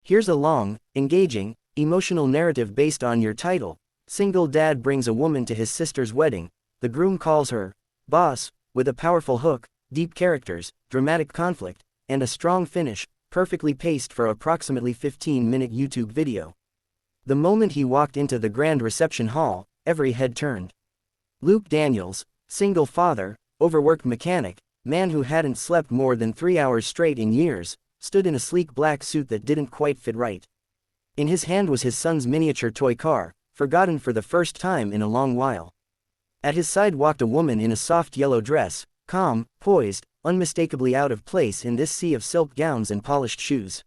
Here's a long, engaging, emotional narrative based on your title. Single dad brings a woman to his sister's wedding. The groom calls her boss, with a powerful hook, deep characters, dramatic conflict, and a strong finish, perfectly paced for approximately 15-minute YouTube video. The moment he walked into the grand reception hall, every head turned. Luke Daniels, single father, overworked mechanic, man who hadn't slept more than 3 hours straight in years, stood in a sleek black suit that didn't quite fit right. In his hand was his son's miniature toy car, forgotten for the first time in a long while. At his side walked a woman in a soft yellow dress, calm, poised, unmistakably out of place in this sea of silk gowns and polished shoes.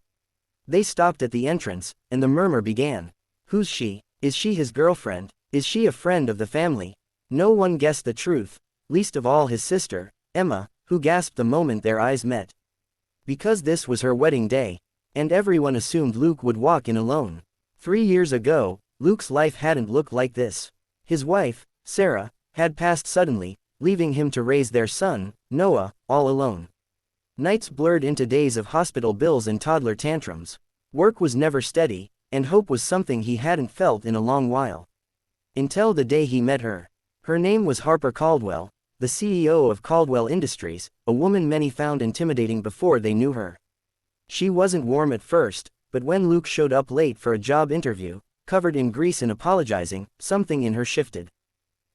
They stopped at the entrance, and the murmur began. Who's she? Is she his girlfriend? Is she a friend of the family? No one guessed the truth, least of all his sister, Emma, who gasped the moment their eyes met. Because this was her wedding day, and everyone assumed Luke would walk in alone. 3 years ago, Luke's life hadn't looked like this. His wife, Sarah, had passed suddenly, leaving him to raise their son, Noah, all alone. Nights blurred into days of hospital bills and toddler tantrums. Work was never steady, and hope was something he hadn't felt in a long while. Until the day he met her. Her name was Harper Caldwell, the CEO of Caldwell Industries, a woman many found intimidating before they knew her. She wasn't warm at first, but when Luke showed up late for a job interview, covered in grease and apologizing, something in her shifted.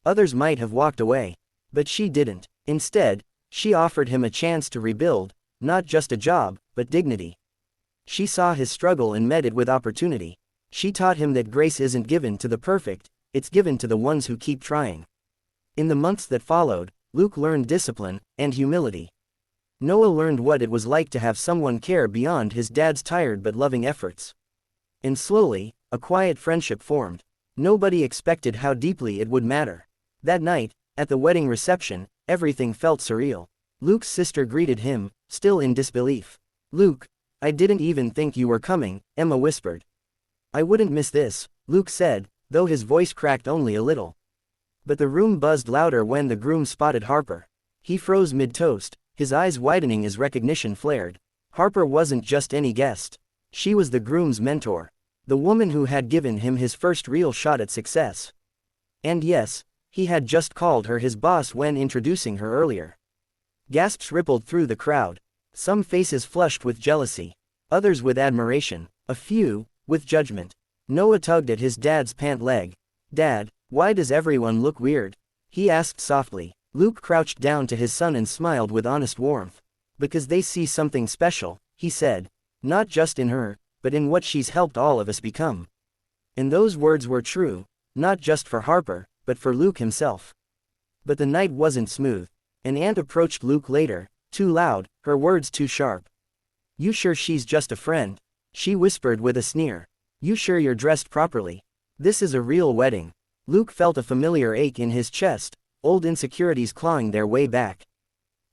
Others might have walked away, but she didn't. Instead, she offered him a chance to rebuild, not just a job, but dignity. She saw his struggle and met it with opportunity. She taught him that grace isn't given to the perfect, it's given to the ones who keep trying. In the months that followed, Luke learned discipline and humility. Noah learned what it was like to have someone care beyond his dad's tired but loving efforts. And slowly, a quiet friendship formed. Nobody expected how deeply it would matter. That night, at the wedding reception, everything felt surreal. Luke's sister greeted him, still in disbelief. "Luke, I didn't even think you were coming," Emma whispered. "I wouldn't miss this," Luke said, though his voice cracked only a little. But the room buzzed louder when the groom spotted Harper. He froze mid-toast, his eyes widening as recognition flared. Harper wasn't just any guest. She was the groom's mentor. The woman who had given him his first real shot at success. And yes, he had just called her his boss when introducing her earlier. Gasps rippled through the crowd. Some faces flushed with jealousy. Others with admiration. A few, with judgment. Noah tugged at his dad's pant leg. "Dad, why does everyone look weird?" he asked softly. Luke crouched down to his son and smiled with honest warmth. "Because they see something special," he said. "Not just in her, but in what she's helped all of us become." And those words were true, not just for Harper, but for Luke himself. But the night wasn't smooth. An aunt approached Luke later, too loud, her words too sharp. "You sure she's just a friend?" she whispered with a sneer. "You sure you're dressed properly? This is a real wedding." Luke felt a familiar ache in his chest, old insecurities clawing their way back.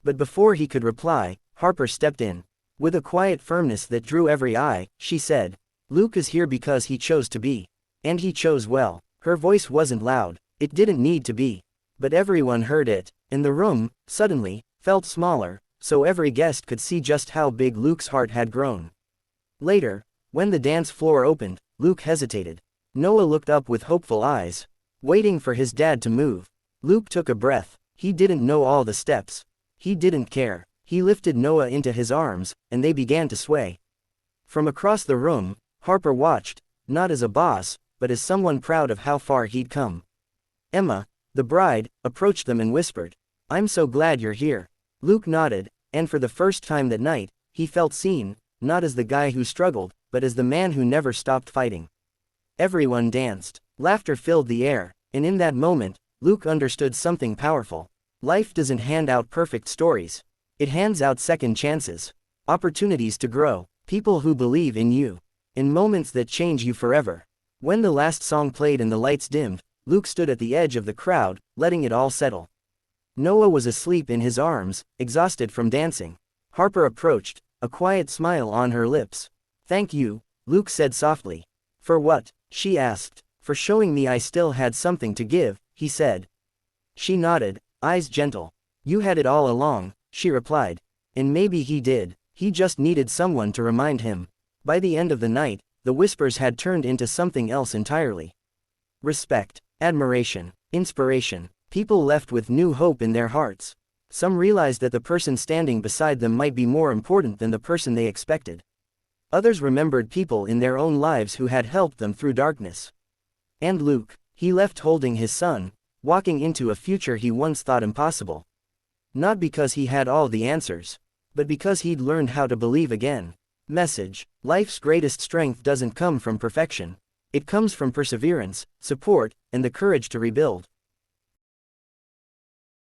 But before he could reply, Harper stepped in. With a quiet firmness that drew every eye, she said, "Luke is here because he chose to be. And he chose well." Her voice wasn't loud, it didn't need to be. But everyone heard it, and the room, suddenly, felt smaller, so every guest could see just how big Luke's heart had grown. Later, when the dance floor opened, Luke hesitated. Noah looked up with hopeful eyes, waiting for his dad to move. Luke took a breath. He didn't know all the steps. He didn't care. He lifted Noah into his arms, and they began to sway. From across the room, Harper watched, not as a boss, but as someone proud of how far he'd come. Emma, the bride, approached them and whispered, "I'm so glad you're here." Luke nodded, and for the first time that night, he felt seen, not as the guy who struggled, but as the man who never stopped fighting. Everyone danced. Laughter filled the air, and in that moment, Luke understood something powerful. Life doesn't hand out perfect stories. It hands out second chances. Opportunities to grow. People who believe in you. In moments that change you forever. When the last song played and the lights dimmed, Luke stood at the edge of the crowd, letting it all settle. Noah was asleep in his arms, exhausted from dancing. Harper approached, a quiet smile on her lips. "Thank you," Luke said softly. "For what?" she asked. "For showing me I still had something to give," he said. She nodded, eyes gentle. "You had it all along," she replied. And maybe he did. He just needed someone to remind him. By the end of the night, the whispers had turned into something else entirely. Respect, admiration, inspiration. People left with new hope in their hearts. Some realized that the person standing beside them might be more important than the person they expected. Others remembered people in their own lives who had helped them through darkness. And Luke, he left holding his son, walking into a future he once thought impossible. Not because he had all the answers, but because he'd learned how to believe again. Message: life's greatest strength doesn't come from perfection. It comes from perseverance, support, and the courage to rebuild.